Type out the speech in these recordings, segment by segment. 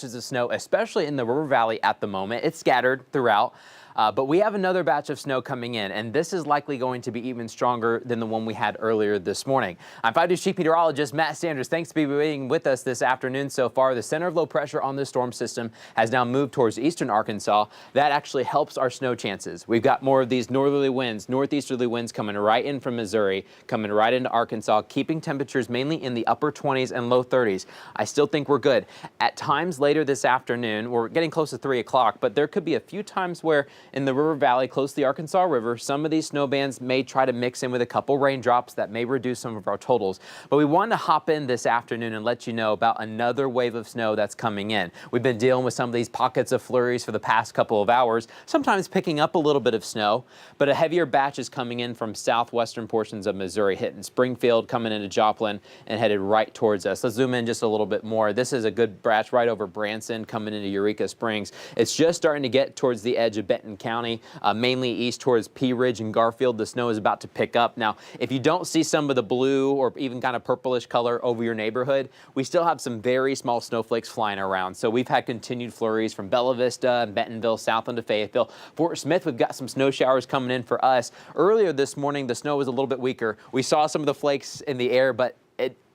Of snow, especially in the river valley at the moment. It's scattered throughout. But we have another batch of snow coming in, and this is likely going to be even stronger than the one we had earlier this morning. I'm 5 News Chief Meteorologist Matt Sanders. Thanks for being with us this afternoon so far. The center of low pressure on this storm system has now moved towards eastern Arkansas. That actually helps our snow chances. We've got more of these northerly winds, northeasterly winds coming right in from Missouri, coming right into Arkansas, keeping temperatures mainly in the upper 20s and low 30s. I still think we're good. At times later this afternoon, we're getting close to 3 o'clock, but there could be a few times where in the river valley close to the Arkansas River, some of these snow bands may try to mix in with a couple raindrops that may reduce some of our totals. But we wanted to hop in this afternoon and let you know about another wave of snow that's coming in. We've been dealing with some of these pockets of flurries for the past couple of hours, sometimes picking up a little bit of snow, but a heavier batch is coming in from southwestern portions of Missouri, hitting Springfield, coming into Joplin, and headed right towards us. Let's zoom in just a little bit more. This is a good batch right over Branson, coming into Eureka Springs. It's just starting to get towards the edge of Benton County. Mainly east towards Pea Ridge and Garfield. The snow is about to pick up. Now, if you don't see some of the blue or even kind of purplish color over your neighborhood, we still have some very small snowflakes flying around. So we've had continued flurries from Bella Vista, Bentonville, south into Fayetteville. Fort Smith, we've got some snow showers coming in for us. Earlier this morning, the snow was a little bit weaker. We saw some of the flakes in the air, but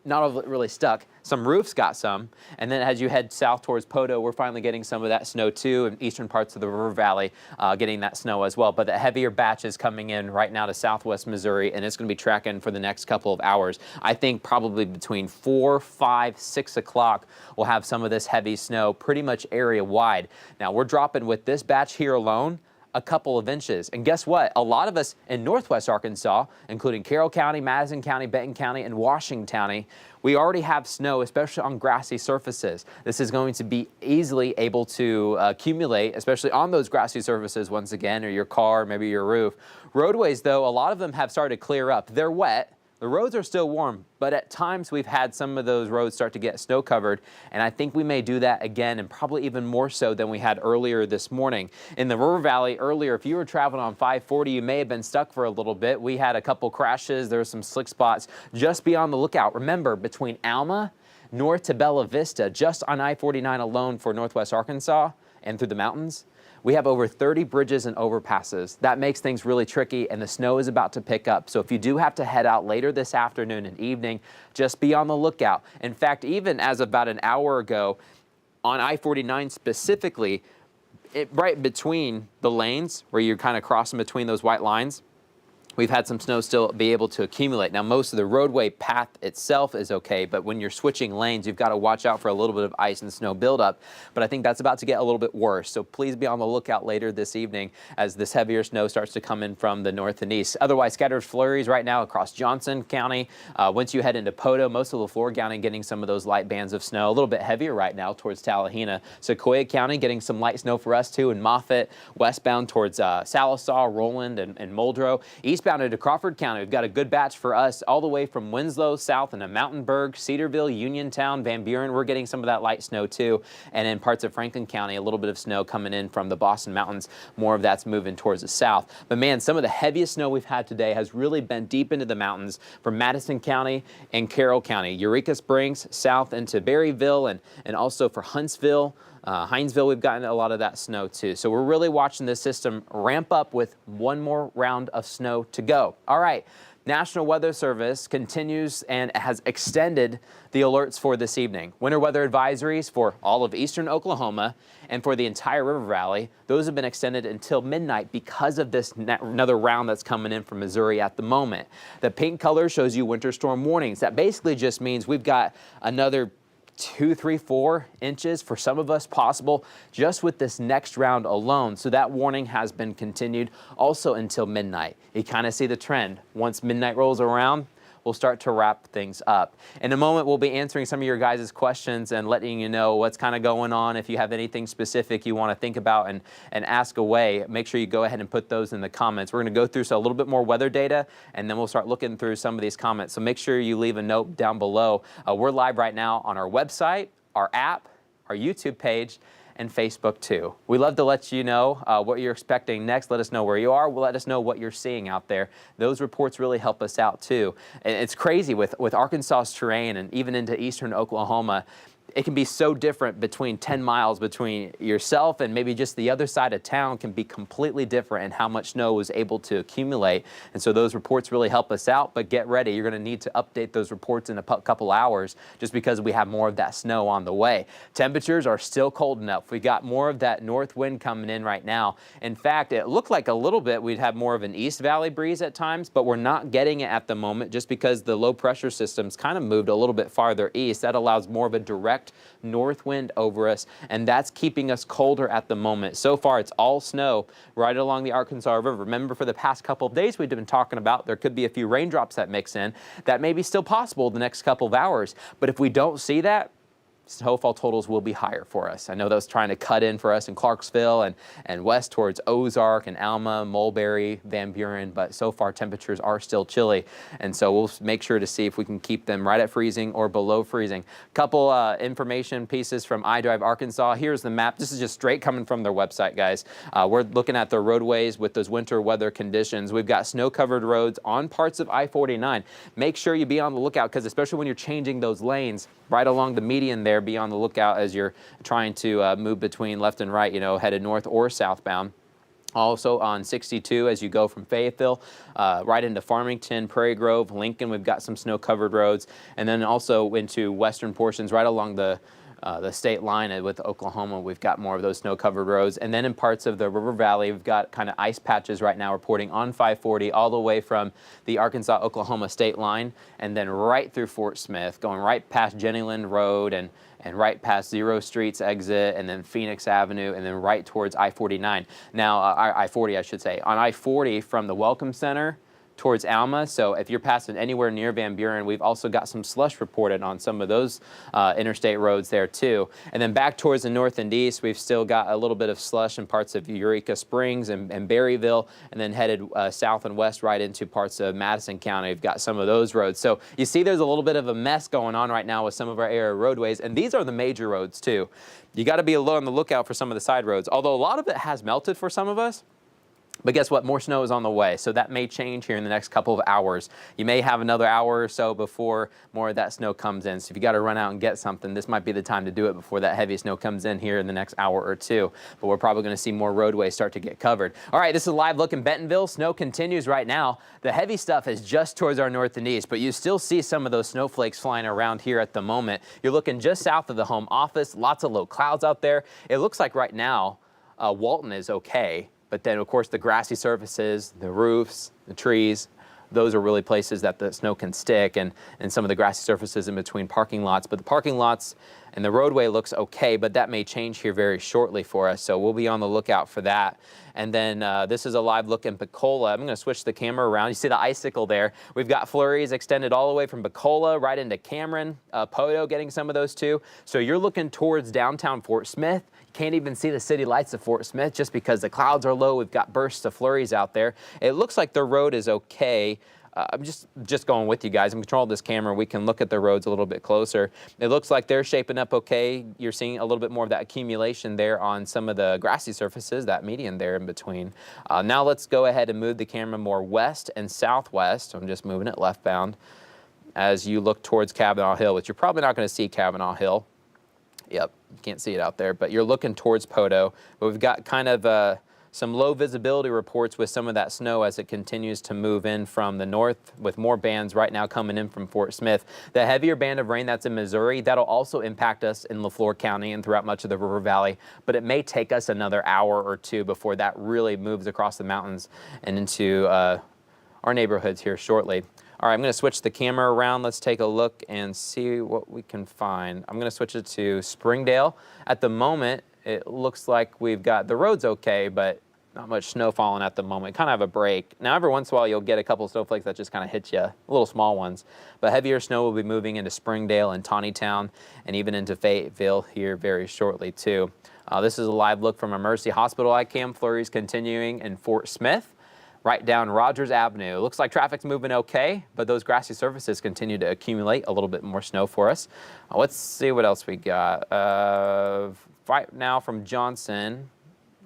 not all of it really stuck. Some roofs got some, and then as you head south towards Poto, we're finally getting some of that snow too, in eastern parts of the river valley, getting that snow as well. But the heavier batch is coming in right now to southwest Missouri, and it's going to be tracking for the next couple of hours. I think probably between 4, 5, 6 o'clock, we'll have some of this heavy snow pretty much area wide. Now we're dropping with this batch here alone a couple of inches. And guess what? A lot of us in northwest Arkansas, including Carroll County, Madison County, Benton County, and Washington County, we already have snow, especially on grassy surfaces. This is going to be easily able to accumulate, especially on those grassy surfaces once again, or your car, maybe your roof. Roadways, though, a lot of them have started to clear up. They're wet. The roads are still warm, but at times we've had some of those roads start to get snow covered, and I think we may do that again, and probably even more so than we had earlier this morning. In the river valley earlier, if you were traveling on 540, you may have been stuck for a little bit. We had a couple crashes. There were some slick spots. Just be on the lookout. Remember, between Alma north to Bella Vista, just on I-49 alone for northwest Arkansas and through the mountains, we have over 30 bridges and overpasses. That makes things really tricky, and the snow is about to pick up. So if you do have to head out later this afternoon and evening, just be on the lookout. In fact, even as about an hour ago, on I-49 specifically, right between the lanes where you're kind of crossing between those white lines, we've had some snow still be able to accumulate. Now, most of the roadway path itself is okay, but when you're switching lanes, you've got to watch out for a little bit of ice and snow buildup. But I think that's about to get a little bit worse. So please be on the lookout later this evening as this heavier snow starts to come in from the north and east. Otherwise, scattered flurries right now across Johnson County. Once you head into Poto, most of LaFleur County getting some of those light bands of snow. A little bit heavier right now towards Tallahena. Sequoia County getting some light snow for us too, in Moffett, westbound towards Salisaw, Roland, and Muldrow. Eastbound into Crawford County, we've got a good batch for us all the way from Winslow south into Mountainburg, Cedarville, Uniontown, Van Buren. We're getting some of that light snow too. And in parts of Franklin County, a little bit of snow coming in from the Boston Mountains. More of that's moving towards the south. But man, some of the heaviest snow we've had today has really been deep into the mountains from Madison County and Carroll County. Eureka Springs south into Berryville, and also for Huntsville. Hinesville, we've gotten a lot of that snow too. So we're really watching this system ramp up with one more round of snow to go. All right. National Weather Service continues and has extended the alerts for this evening. Winter weather advisories for all of eastern Oklahoma and for the entire river valley. Those have been extended until midnight because of this another round that's coming in from Missouri at the moment. The pink color shows you winter storm warnings. That basically just means we've got another 2, 3, 4 inches for some of us possible just with this next round alone. So that warning has been continued also until midnight. You kind of see the trend. Once midnight rolls around, we'll start to wrap things up. In a moment, we'll be answering some of your guys' questions and letting you know what's kind of going on. If you have anything specific you want to think about and ask away, make sure you go ahead and put those in the comments. We're going to go through a little bit more weather data, and then we'll start looking through some of these comments. So make sure you leave a note down below. We're live right now on our website, our app, our YouTube page, and Facebook too. We love to let you know what you're expecting next. Let us know where you are. Let us know what you're seeing out there. Those reports really help us out too. And it's crazy with Arkansas's terrain and even into eastern Oklahoma. it can be so different between 10 miles between yourself and maybe just the other side of town can be completely different in how much snow was able to accumulate. And so those reports really help us out, but get ready. You're going to need to update those reports in a couple hours just because we have more of that snow on the way. Temperatures are still cold enough. We got more of that north wind coming in right now. In fact, it looked like a little bit we'd have more of an east valley breeze at times, but we're not getting it at the moment just because the low pressure system's kind of moved a little bit farther east. That allows more of a direct north wind over us, and that's keeping us colder at the moment. So far, it's all snow right along the Arkansas River. Remember, for the past couple of days, we've been talking about there could be a few raindrops that mix in. That may be still possible the next couple of hours, but if we don't see that, snowfall totals will be higher for us. I know that was trying to cut in for us in Clarksville and west towards Ozark and Alma, Mulberry, Van Buren, but so far temperatures are still chilly. And so we'll make sure to see if we can keep them right at freezing or below freezing. Couple information pieces from iDrive Arkansas. Here's the map. This is just straight coming from their website, guys. We're looking at the roadways with those winter weather conditions. We've got snow-covered roads on parts of I-49. Make sure you be on the lookout because especially when you're changing those lanes right along the median there, be on the lookout as you're trying to move between left and right, headed north or southbound. Also on 62 as you go from Fayetteville right into Farmington, Prairie Grove, Lincoln, we've got some snow-covered roads. And then also into western portions right along the state line with Oklahoma, we've got more of those snow-covered roads. And then in parts of the River Valley, we've got kind of ice patches right now reporting on 540 all the way from the Arkansas-Oklahoma state line and then right through Fort Smith, going right past Jennyland Road and right past Zero Street's exit and then Phoenix Avenue and then right towards I-49. Now, I-40, I should say. On I-40 from the Welcome Center towards Alma. So if you're passing anywhere near Van Buren, we've also got some slush reported on some of those interstate roads there too. And then back towards the north and east, we've still got a little bit of slush in parts of Eureka Springs and Berryville, and then headed south and west right into parts of Madison County. We've got some of those roads. So you see there's a little bit of a mess going on right now with some of our area roadways, and these are the major roads too. You got to be on the lookout for some of the side roads, although a lot of it has melted for some of us. But guess what? More snow is on the way, so that may change here in the next couple of hours. You may have another hour or so before more of that snow comes in. So if you got to run out and get something, this might be the time to do it before that heavy snow comes in here in the next hour or two. But we're probably going to see more roadways start to get covered. All right, this is a live look in Bentonville. Snow continues right now. The heavy stuff is just towards our north and east, but you still see some of those snowflakes flying around here at the moment. You're looking just south of the home office. Lots of low clouds out there. It looks like right now Walton is okay. But then, of course, the grassy surfaces, the roofs, the trees, those are really places that the snow can stick, and some of the grassy surfaces in between parking lots. But the parking lots and the roadway looks okay, but that may change here very shortly for us, so we'll be on the lookout for that. And then this is a live look in Pecola. I'm going to switch the camera around. You see the icicle there. We've got flurries extended all the way from Pecola right into Cameron, Poto getting some of those too. So you're looking towards downtown Fort Smith. Can't even see the city lights of Fort Smith just because the clouds are low. We've got bursts of flurries out there. It looks like the road is okay. I'm just going with you guys. I'm controlling this camera. We can look at the roads a little bit closer. It looks like they're shaping up okay. You're seeing a little bit more of that accumulation there on some of the grassy surfaces, that median there in between. Now let's go ahead and move the camera more west and southwest. I'm just moving it left bound as you look towards Kavanaugh Hill, which you're probably not going to see Kavanaugh Hill. Yep, you can't see it out there, but you're looking towards Poto. But we've got kind of some low visibility reports with some of that snow as it continues to move in from the north with more bands right now coming in from Fort Smith. The heavier band of rain that's in Missouri, that'll also impact us in LaFleur County and throughout much of the River Valley, but it may take us another hour or two before that really moves across the mountains and into our neighborhoods here shortly. All right, I'm going to switch the camera around. Let's take a look and see what we can find. I'm going to switch it to Springdale. At the moment, it looks like we've got the roads okay, but not much snow falling at the moment. Kind of have a break. Now, every once in a while, you'll get a couple of snowflakes that just kind of hit you, little small ones. But heavier snow will be moving into Springdale and Tawnytown and even into Fayetteville here very shortly, too. This is a live look from a Mercy Hospital iCam. Flurries continuing in Fort Smith. Right down Rogers Avenue. Looks like traffic's moving okay, but those grassy surfaces continue to accumulate a little bit more snow for us. Let's see what else we got. Right now from Johnson,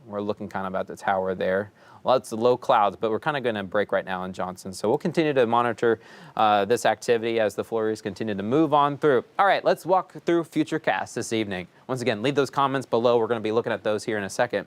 We're looking kind of at the tower there. Lots of low clouds, but we're kind of going to break right now in Johnson. So we'll continue to monitor this activity as the flurries continue to move on through. All right, let's walk through Futurecast this evening. Once again, leave those comments below. We're going to be looking at those here in a second.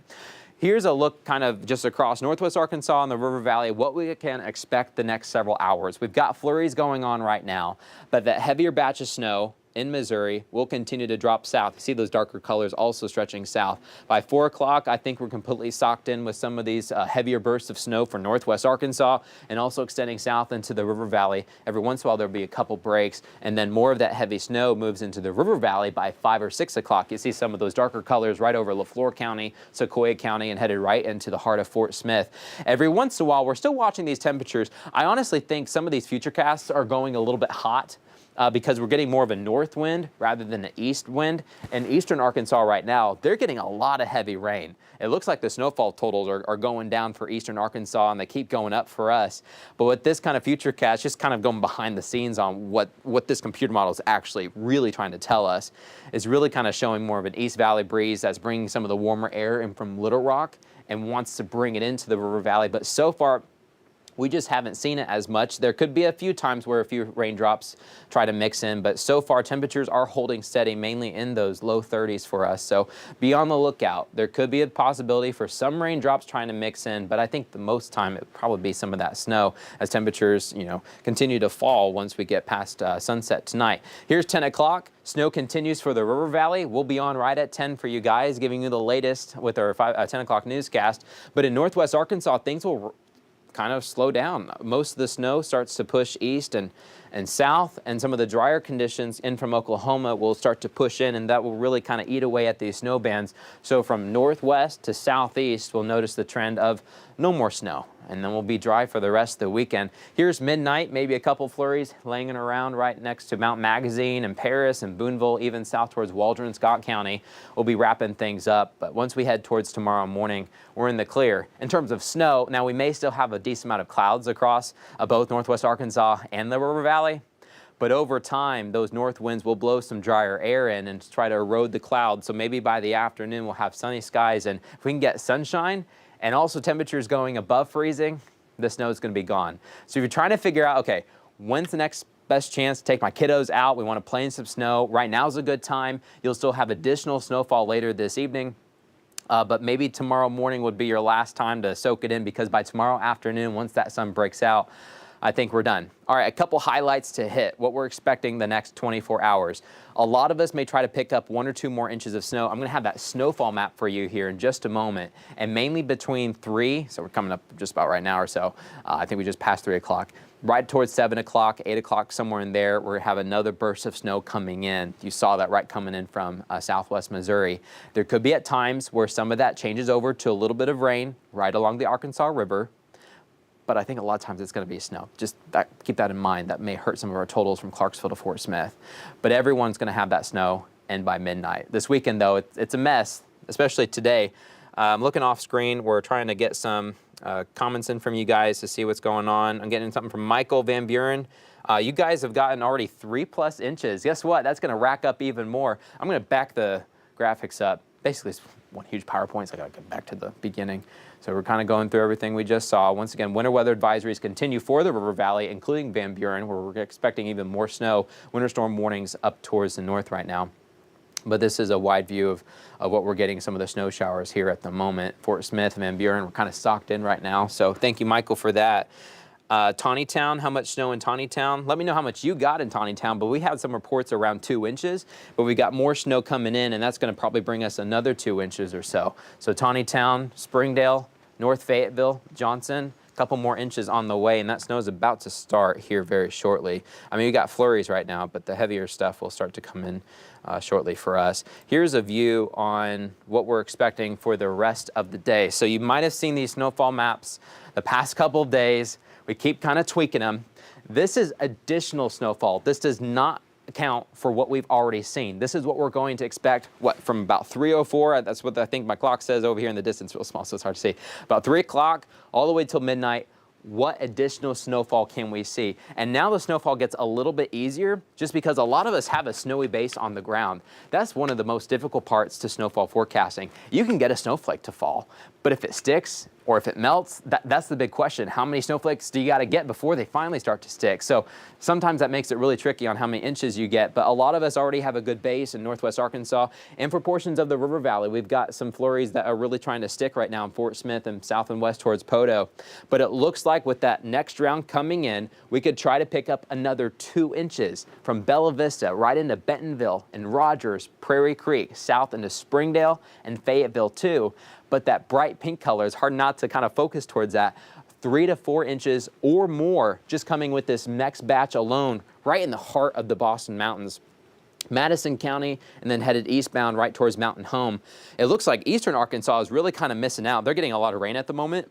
Here's a look kind of just across northwest Arkansas and the River Valley, what we can expect the next several hours. We've got flurries going on right now, but that heavier batch of snow in Missouri will continue to drop south. You see those darker colors also stretching south. By 4 o'clock, I think we're completely socked in with some of these heavier bursts of snow for northwest Arkansas and also extending south into the River Valley. Every once in a while, there'll be a couple breaks, and then more of that heavy snow moves into the River Valley by 5 or 6 o'clock. You see some of those darker colors right over LaFleur County, Sequoia County, and headed right into the heart of Fort Smith. Every once in a while, we're still watching these temperatures. I honestly think some of these Futurecasts are going a little bit hot. Because we're getting more of a north wind rather than an east wind. In eastern Arkansas right now, they're getting a lot of heavy rain. It looks like the snowfall totals are going down for eastern Arkansas, and they keep going up for us. But with this kind of Futurecast, just kind of going behind the scenes on what this computer model is actually really trying to tell us, is really kind of showing more of an East Valley breeze that's bringing some of the warmer air in from Little Rock and wants to bring it into the River Valley. But so far, we just haven't seen it as much. There could be a few times where a few raindrops try to mix in, but so far temperatures are holding steady, mainly in those low 30s for us. So be on the lookout. There could be a possibility for some raindrops trying to mix in, but I think the most time it would probably be some of that snow as temperatures, continue to fall once we get past sunset tonight. Here's 10 o'clock. Snow continues for the River Valley. We'll be on right at 10 for you guys, giving you the latest with our 10 o'clock newscast. But in northwest Arkansas, things will kind of slow down. Most of the snow starts to push east and south, and some of the drier conditions in from Oklahoma will start to push in, and that will really kind of eat away at these snow bands. So from northwest to southeast, we'll notice the trend of no more snow, and then we'll be dry for the rest of the weekend. Here's midnight, maybe a couple flurries laying around right next to Mount Magazine and Paris and Boonville, even south towards Waldron, Scott County. We'll be wrapping things up, but once we head towards tomorrow morning, we're in the clear. In terms of snow, now we may still have a decent amount of clouds across both northwest Arkansas and the River Valley, but over time, those north winds will blow some drier air in and try to erode the clouds. So maybe by the afternoon, we'll have sunny skies, and if we can get sunshine and also temperatures going above freezing, the snow is going to be gone. So if you're trying to figure out, okay, when's the next best chance to take my kiddos out? We want to play in some snow. Right now is a good time. You'll still have additional snowfall later this evening. But maybe tomorrow morning would be your last time to soak it in, because by tomorrow afternoon, once that sun breaks out, I think we're done. All right, a couple highlights to hit, what we're expecting the next 24 hours. A lot of us may try to pick up 1 or 2 more inches of snow. I'm going to have that snowfall map for you here in just a moment, and mainly between 3, so we're coming up just about right now or so. I think we just passed 3 o'clock. Right towards 7 o'clock, 8 o'clock, somewhere in there, we're going to have another burst of snow coming in. You saw that right coming in from southwest Missouri. There could be at times where some of that changes over to a little bit of rain right along the Arkansas River. But I think a lot of times it's going to be snow. Just keep that in mind. That may hurt some of our totals from Clarksville to Fort Smith. But everyone's going to have that snow end by midnight. This weekend, though, it's a mess, especially today. Looking off screen, we're trying to get some comments in from you guys to see what's going on. I'm getting something from Michael Van Buren. You guys have gotten already 3+ inches. Guess what? That's going to rack up even more. I'm going to back the graphics up. Basically, it's one huge PowerPoint, so I got to go back to the beginning. So we're kind of going through everything we just saw. Once again, winter weather advisories continue for the River Valley, including Van Buren, where we're expecting even more snow. Winter storm warnings up towards the north right now. But this is a wide view of what we're getting, some of the snow showers here at the moment. Fort Smith, Van Buren, we're kind of socked in right now. So thank you, Michael, for that. Tawnytown, how much snow in Tawnytown? Let me know how much you got in Tawnytown, but we had some reports around 2 inches, but we got more snow coming in, and that's going to probably bring us another 2 inches or so. So Tawnytown, Springdale, North Fayetteville, Johnson, a couple more inches on the way, and that snow is about to start here very shortly. I mean, we got flurries right now, but the heavier stuff will start to come in shortly for us. Here's a view on what we're expecting for the rest of the day. So you might have seen these snowfall maps the past couple of days. We keep kind of tweaking them. This is additional snowfall. This does not account for what we've already seen. This is what we're going to expect, from about 3:04, that's what I think my clock says over here in the distance, real small, so it's hard to see. About 3 o'clock all the way till midnight, what additional snowfall can we see? And now the snowfall gets a little bit easier just because a lot of us have a snowy base on the ground. That's one of the most difficult parts to snowfall forecasting. You can get a snowflake to fall, but if it sticks or if it melts, that's the big question. How many snowflakes do you got to get before they finally start to stick? So sometimes that makes it really tricky on how many inches you get, but a lot of us already have a good base in northwest Arkansas and for portions of the River Valley. We've got some flurries that are really trying to stick right now in Fort Smith and south and west towards Poteau. But it looks like with that next round coming in, we could try to pick up another 2 inches from Bella Vista right into Bentonville and Rogers, Prairie Creek, south into Springdale and Fayetteville too. But that bright pink color is hard not to kind of focus towards that. 3 to 4 inches or more just coming with this next batch alone right in the heart of the Boston Mountains. Madison County and then headed eastbound right towards Mountain Home. It looks like eastern Arkansas is really kind of missing out. They're getting a lot of rain at the moment.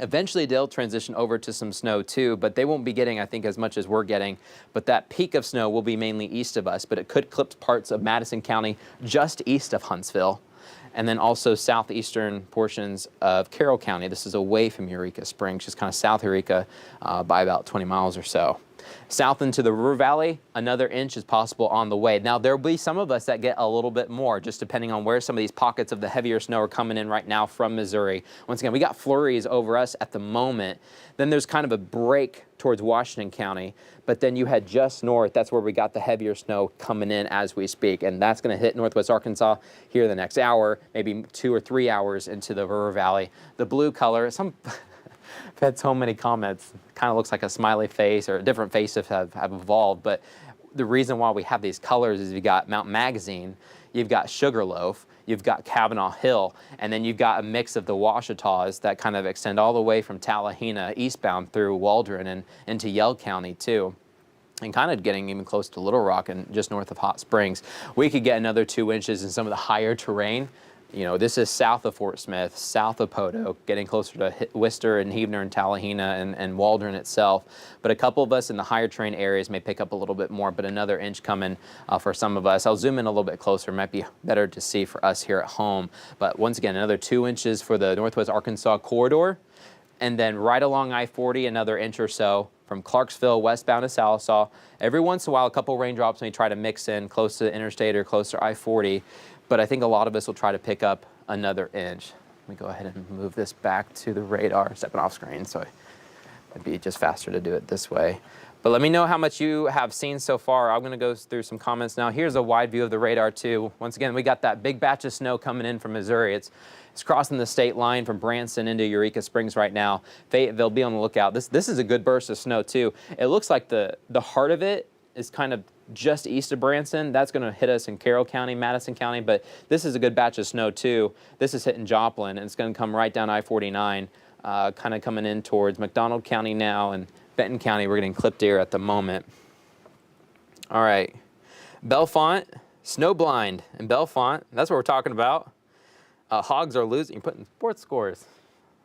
Eventually they'll transition over to some snow too, but they won't be getting, I think, as much as we're getting. But that peak of snow will be mainly east of us, but it could clip parts of Madison County just east of Huntsville. And then also southeastern portions of Carroll County. This is away from Eureka Springs, just kind of south Eureka by about 20 miles or so. South into the River Valley, another inch is possible on the way. Now, there'll be some of us that get a little bit more, just depending on where some of these pockets of the heavier snow are coming in right now from Missouri. Once again, we got flurries over us at the moment. Then there's kind of a break towards Washington County, but then you head just north. That's where we got the heavier snow coming in as we speak, and that's going to hit northwest Arkansas here the next hour, maybe 2 or 3 hours into the River Valley. The blue color, I've had so many comments, kind of looks like a smiley face or different faces have evolved, but the reason why we have these colors is you've got Mount Magazine, you've got Sugarloaf, you've got Kavanaugh Hill, and then you've got a mix of the Ouachitas that kind of extend all the way from Tallahena eastbound through Waldron and into Yell County too. And kind of getting even close to Little Rock and just north of Hot Springs. We could get another 2 inches in some of the higher terrain. You know, this is south of Fort Smith, south of Poteau, getting closer to Worcester and Heavener and Tallahena and Waldron itself. But a couple of us in the higher terrain areas may pick up a little bit more, but another inch coming for some of us. I'll zoom in a little bit closer. It might be better to see for us here at home. But once again, another 2 inches for the northwest Arkansas corridor. And then right along I-40, another inch or so from Clarksville westbound to Sallisaw. Every once in a while, a couple raindrops may try to mix in close to the interstate or close to I-40. But I think a lot of us will try to pick up another inch. Let me go ahead and move this back to the radar, stepping off screen, so it'd be just faster to do it this way. But let me know how much you have seen so far. I'm gonna go through some comments now. Here's a wide view of the radar too. Once again, we got that big batch of snow coming in from Missouri. It's crossing the state line from Branson into Eureka Springs right now. Fayetteville, be on the lookout. This is a good burst of snow too. It looks like the heart of it is kind of just east of Branson. That's going to hit us in Carroll County, Madison County, but this is a good batch of snow too. This is hitting Joplin, and it's going to come right down I-49, kind of coming in towards McDonald County now, and Benton County, we're getting clipped here at the moment. All right, Bellefonte, snow blind in Bellefonte. That's what we're talking about. Hogs are losing. You're putting sports scores.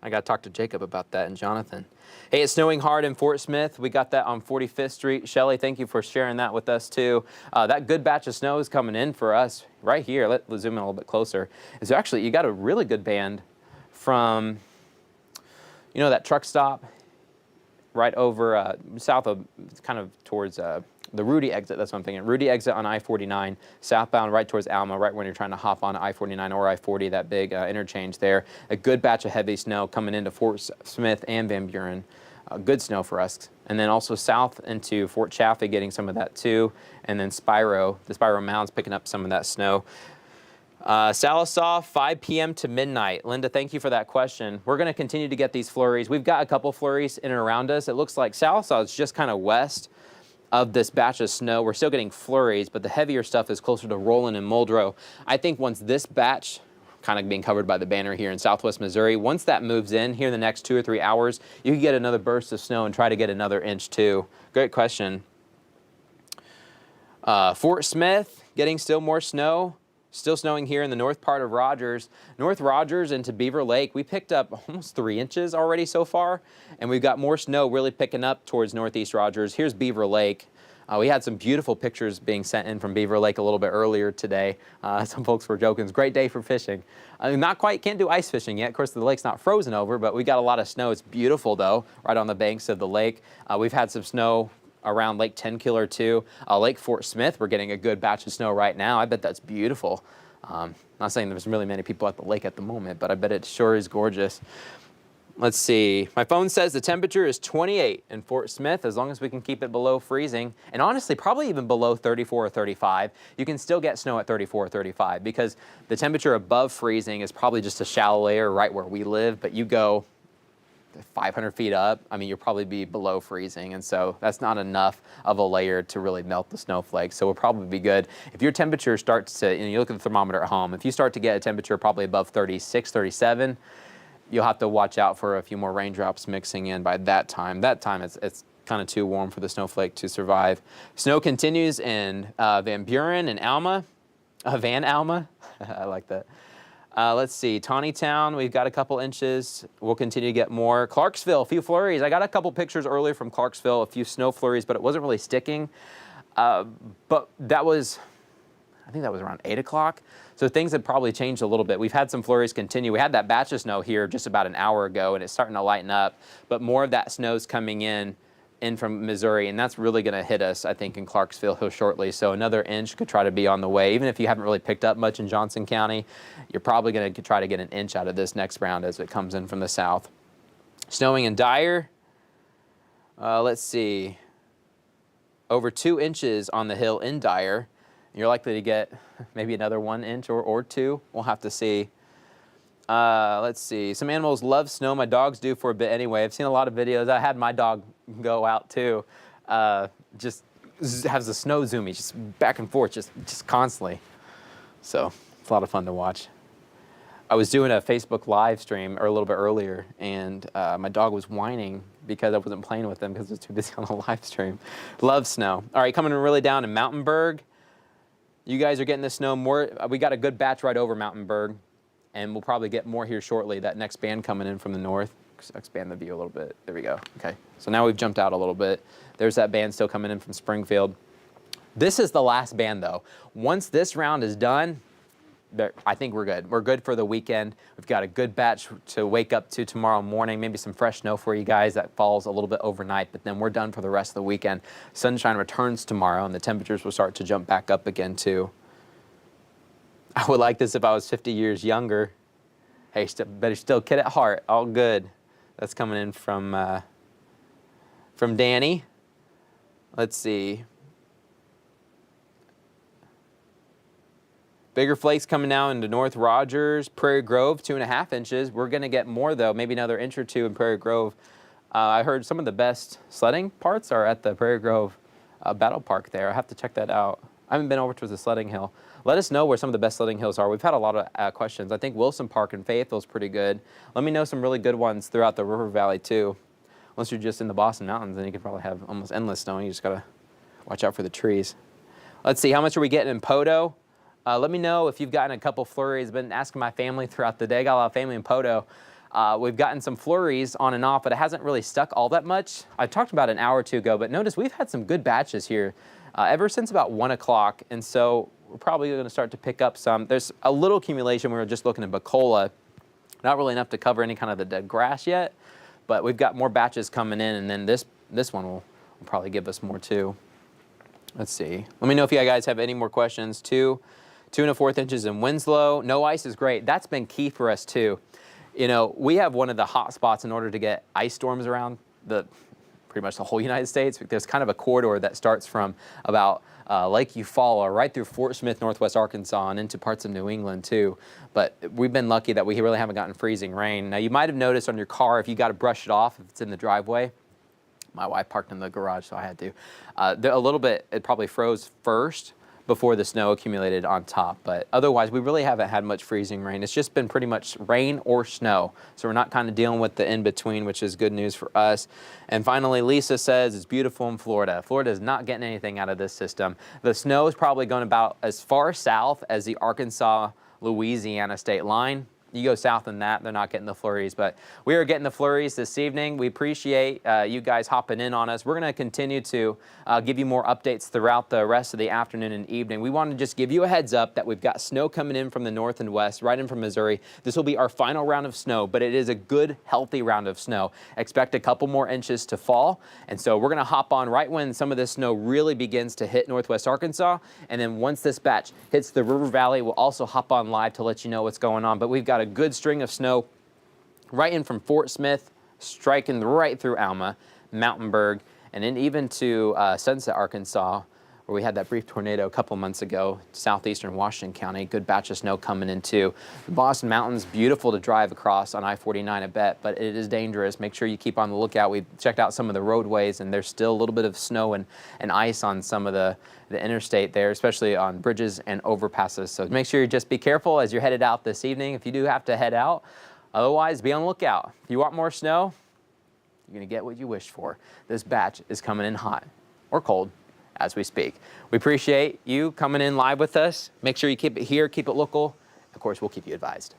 I got to talk to Jacob about that and Jonathan. Hey, it's snowing hard in Fort Smith. We got that on 45th Street. Shelly, thank you for sharing that with us too. That good batch of snow is coming in for us right here. Let's zoom in a little bit closer. So actually, you got a really good band from, you know, that truck stop right over south of, kind of towards the Rudy exit. That's what I'm thinking. Rudy exit on I-49, southbound right towards Alma, right when you're trying to hop on I-49 or I-40, that big interchange there. A good batch of heavy snow coming into Fort Smith and Van Buren. Good snow for us. And then also south into Fort Chaffee getting some of that too. And then Spiro, the Spiro Mounds picking up some of that snow. Sallisaw, 5 p.m. to midnight. Linda, thank you for that question. We're going to continue to get these flurries. We've got a couple flurries in and around us. It looks like Sallisaw is just kind of west of this batch of snow. We're still getting flurries, but the heavier stuff is closer to Roland and Muldrow. I think once this batch, kind of being covered by the banner here in southwest Missouri, once that moves in here in the next 2 or 3 hours, you can get another burst of snow and try to get another inch too. Great question. Fort Smith, getting still more snow. Still snowing here in the north part of Rogers. North Rogers into Beaver Lake, we picked up almost 3 inches already so far, and we've got more snow really picking up towards northeast Rogers. Here's Beaver Lake. We had some beautiful pictures being sent in from Beaver Lake a little bit earlier today. Some folks were joking, it's a great day for fishing. Not quite, can't do ice fishing yet. Of course, the lake's not frozen over, but we got a lot of snow. It's beautiful, though, right on the banks of the lake. We've had some snow around Lake Tenkiller, too. Lake Fort Smith, we're getting a good batch of snow right now. I bet that's beautiful. Not saying there's really many people at the lake at the moment, but I bet it sure is gorgeous. Let's see. My phone says the temperature is 28 in Fort Smith, as long as we can keep it below freezing. And honestly, probably even below 34 or 35. You can still get snow at 34 or 35 because the temperature above freezing is probably just a shallow layer right where we live. But you go 500 feet up, I mean, you'll probably be below freezing. And so that's not enough of a layer to really melt the snowflakes. So we'll probably be good. If your temperature starts to, you look at the thermometer at home, if you start to get a temperature probably above 36, 37, you'll have to watch out for a few more raindrops mixing in by that time. That time it's kind of too warm for the snowflake to survive. Snow continues in Van Buren and Alma, Van Alma. I like that. Let's see, Tawnytown, we've got a couple inches. We'll continue to get more. Clarksville, a few flurries. I got a couple pictures earlier from Clarksville, a few snow flurries, but it wasn't really sticking. But that was, I think that was around 8 o'clock. So things had probably changed a little bit. We've had some flurries continue. We had that batch of snow here just about an hour ago, and it's starting to lighten up. But more of that snow's coming in from Missouri, and that's really going to hit us, I think, in Clarksville here shortly. So another inch could try to be on the way. Even if you haven't really picked up much in Johnson County, you're probably going to try to get an inch out of this next round as it comes in from the south. Snowing in Dyer. Let's see. Over 2 inches on the hill in Dyer. You're likely to get maybe another 1 inch or 2. We'll have to see. Let's see. Some animals love snow. My dogs do for a bit anyway. I've seen a lot of videos. I had my dog go out too. Just has the snow zoomies, just back and forth, just constantly. So it's a lot of fun to watch. I was doing a Facebook live stream a little bit earlier, and my dog was whining because I wasn't playing with him because I was too busy on the live stream. Love snow. All right, coming really down in Mountainburg. You guys are getting the snow more. We got a good batch right over Mountainburg, and we'll probably get more here shortly. That next band coming in from the north. Expand the view a little bit. There we go. Okay, so now we've jumped out a little bit. There's that band still coming in from Springfield. This is the last band, though. Once this round is done, I think we're good. We're good for the weekend. We've got a good batch to wake up to tomorrow morning, maybe some fresh snow for you guys that falls a little bit overnight, but then we're done for the rest of the weekend. Sunshine returns tomorrow, and the temperatures will start to jump back up again, too. I would like this if I was 50 years younger. Hey, better still kid at heart. All good. That's coming in from Danny. Let's see. Bigger flakes coming now into North Rogers, Prairie Grove, 2.5 inches. We're going to get more, though, maybe another inch or 2 in Prairie Grove. I heard some of the best sledding parts are at the Prairie Grove Battle Park there. I have to check that out. I haven't been over to the sledding hill. Let us know where some of the best sledding hills are. We've had a lot of questions. I think Wilson Park in Fayetteville is pretty good. Let me know some really good ones throughout the River Valley, too. Unless you're just in the Boston Mountains, then you can probably have almost endless snow. You just got to watch out for the trees. Let's see, how much are we getting in Poteau? Let me know if you've gotten a couple flurries. I've been asking my family throughout the day. Got a lot of family in Poteau. We've gotten some flurries on and off, but it hasn't really stuck all that much. I talked about an hour or two ago, but notice we've had some good batches here ever since about 1 o'clock, and so we're probably going to start to pick up some. There's a little accumulation. We were just looking at Bacola. Not really enough to cover any kind of the dead grass yet, but we've got more batches coming in, and then this one will probably give us more too. Let's see. Let me know if you guys have any more questions. 2 1/4 inches in Winslow. No ice is great. That's been key for us too. You know, we have one of the hot spots in order to get ice storms around pretty much the whole United States. There's kind of a corridor that starts from about Lake Eufaula right through Fort Smith, Northwest Arkansas, and into parts of New England too. But we've been lucky that we really haven't gotten freezing rain. Now, you might have noticed on your car, if you got to brush it off, if it's in the driveway. My wife parked in the garage, so I had to. A little bit, it probably froze first before the snow accumulated on top. But otherwise, we really haven't had much freezing rain. It's just been pretty much rain or snow. So we're not kind of dealing with the in-between, which is good news for us. And finally, Lisa says it's beautiful in Florida. Florida is not getting anything out of this system. The snow is probably going about as far south as the Arkansas-Louisiana state line. You go south than that, they're not getting the flurries, but we are getting the flurries this evening. We appreciate you guys hopping in on us. We're going to continue to give you more updates throughout the rest of the afternoon and evening. We want to just give you a heads up that we've got snow coming in from the north and west, right in from Missouri. This will be our final round of snow, but it is a good, healthy round of snow. Expect a couple more inches to fall, and so we're going to hop on right when some of this snow really begins to hit northwest Arkansas, and then once this batch hits the River Valley, we'll also hop on live to let you know what's going on. But we've got a good string of snow right in from Fort Smith, striking right through Alma, Mountainburg, and then even to Sunset, Arkansas, where we had that brief tornado a couple months ago, southeastern Washington County. Good batch of snow coming into the Boston Mountains. Beautiful to drive across on I-49, I bet, but it is dangerous. Make sure you keep on the lookout. We checked out some of the roadways, and there's still a little bit of snow and ice on some of the interstate there, especially on bridges and overpasses. So make sure you just be careful as you're headed out this evening if you do have to head out. Otherwise, be on the lookout. If you want more snow, you're going to get what you wished for. This batch is coming in hot or cold as we speak. We appreciate you coming in live with us. Make sure you keep it here, keep it local. Of course, we'll keep you advised.